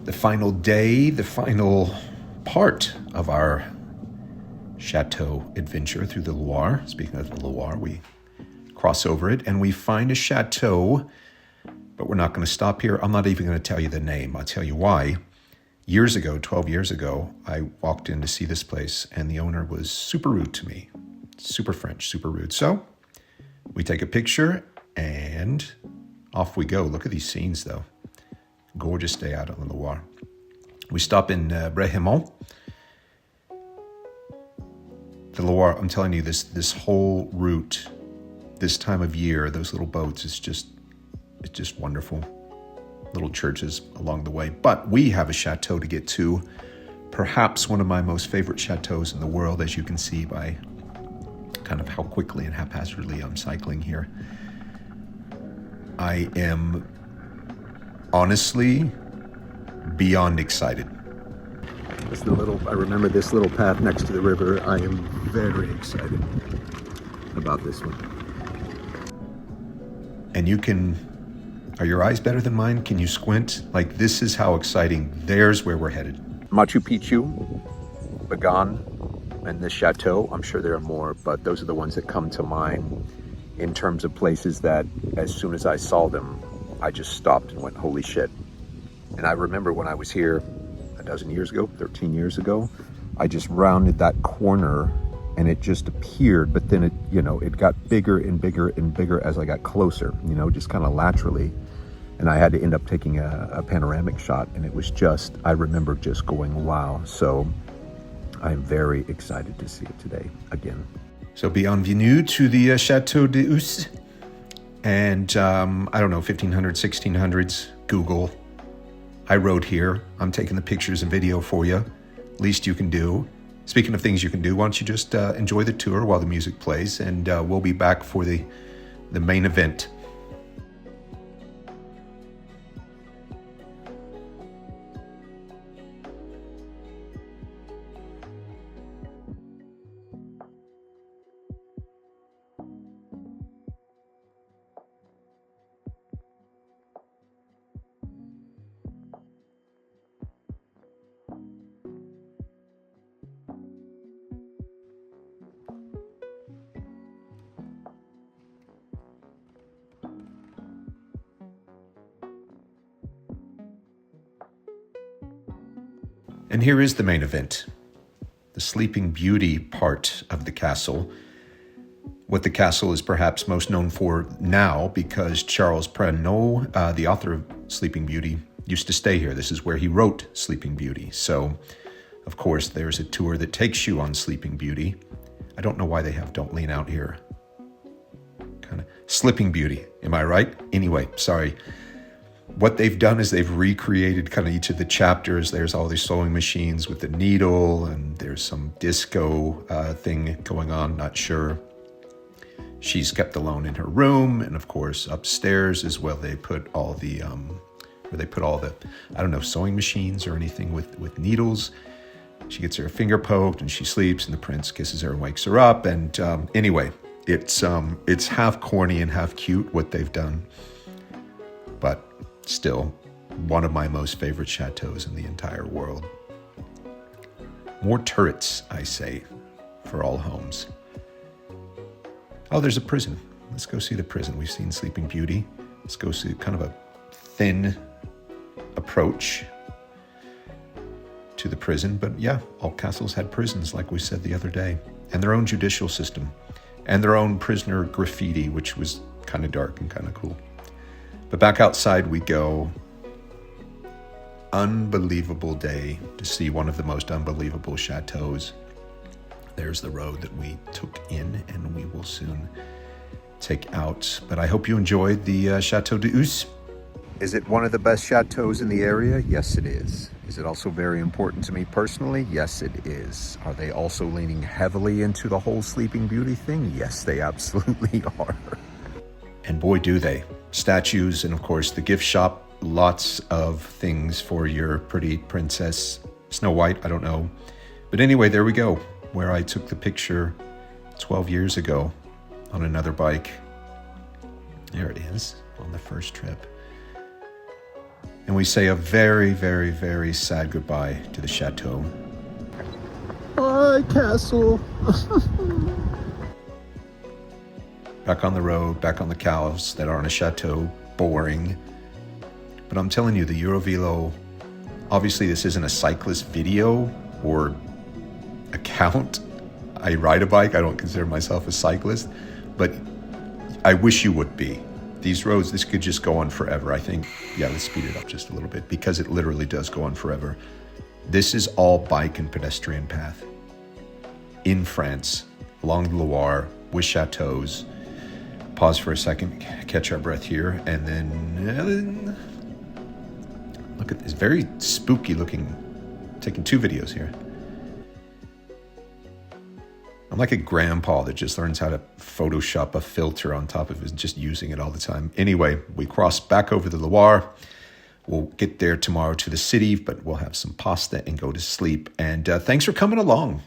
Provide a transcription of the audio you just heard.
the final day, the final part of our Chateau adventure through the Loire. Speaking of the Loire, we cross over it and we find a chateau, but we're not going to stop here. I'm not even going to tell you the name. I'll tell you why. Years ago, 12 years ago, I walked in to see this place and the owner was super rude to me. Super French, super rude. So we take a picture and off we go. Look at these scenes though. Gorgeous day out on the Loire. We stop in Brehemont. The Loire, I'm telling you, this whole route, this time of year, those little boats, it's just wonderful. Little churches along the way. But we have a chateau to get to, perhaps one of my most favorite chateaus in the world, as you can see by kind of how quickly and haphazardly I'm cycling here. I am honestly beyond excited. I remember this little path next to the river. I am very excited about this one. And are your eyes better than mine? Can you squint? Like, this is how exciting. There's where we're headed. Machu Picchu, Bagan, and the Chateau. I'm sure there are more, but those are the ones that come to mind in terms of places that as soon as I saw them, I just stopped and went, holy shit. And I remember when I was here 13 years ago, I just rounded that corner and it just appeared, but then it got bigger and bigger and bigger as I got closer, just kind of laterally. And I had to end up taking a panoramic shot, and it was I remember just going, wow. So I'm very excited to see it today again. So bienvenue to the Chateau de Us. And I don't know, 1500s, 1600s, Google. I wrote here. I'm taking the pictures and video for you. Least you can do. Speaking of things you can do, why don't you just enjoy the tour while the music plays, and we'll be back for the main event. And here is the main event, the Sleeping Beauty part of the castle. What the castle is perhaps most known for now, because Charles Perrault, the author of Sleeping Beauty, used to stay here. This is where he wrote Sleeping Beauty. So, of course, there's a tour that takes you on Sleeping Beauty. I don't know why they have Don't Lean Out here. Kind of Slipping Beauty, am I right? Anyway, sorry. What they've done is they've recreated kind of each of the chapters. There's all these sewing machines with the needle, and there's some disco thing going on, not sure. She's kept alone in her room, and of course upstairs is where they put all the I don't know, sewing machines or anything with needles. She gets her finger poked and she sleeps, and the prince kisses her and wakes her up. And anyway, it's half corny and half cute what they've done, but still one of my most favorite chateaus in the entire world. More turrets, I say, for all homes. Oh, there's a prison. Let's go see the prison. We've seen Sleeping Beauty. Let's go see kind of a thin approach to the prison. But yeah, all castles had prisons, like we said the other day, and their own judicial system, and their own prisoner graffiti, which was kind of dark and kind of cool. But back outside we go. Unbelievable day to see one of the most unbelievable chateaus. There's the road that we took in and we will soon take out. But I hope you enjoyed the Chateau de Us. Is it one of the best chateaus in the area? Yes, it is. Is it also very important to me personally? Yes, it is. Are they also leaning heavily into the whole Sleeping Beauty thing? Yes, they absolutely are. And boy, do they. Statues, and of course the gift shop, lots of things for your pretty princess Snow White, I don't know. But anyway, there we go, where I took the picture 12 years ago on another bike. There it is, on the first trip. And we say a very, very, very sad goodbye to the Chateau. Bye, castle. Back on the road, back on the cows that are on a chateau, boring. But I'm telling you, the Eurovelo, obviously this isn't a cyclist video or account. I ride a bike, I don't consider myself a cyclist, but I wish you would be. These roads, this could just go on forever. I think, yeah, let's speed it up just a little bit because it literally does go on forever. This is all bike and pedestrian path in France, along the Loire, with chateaus. Pause for a second, catch our breath here, and then look at this very spooky looking, taking 2 videos here. I'm like a grandpa that just learns how to Photoshop a filter on top of it and just using it all the time. Anyway, we cross back over the Loire. We'll get there tomorrow to the city, but we'll have some pasta and go to sleep. And thanks for coming along.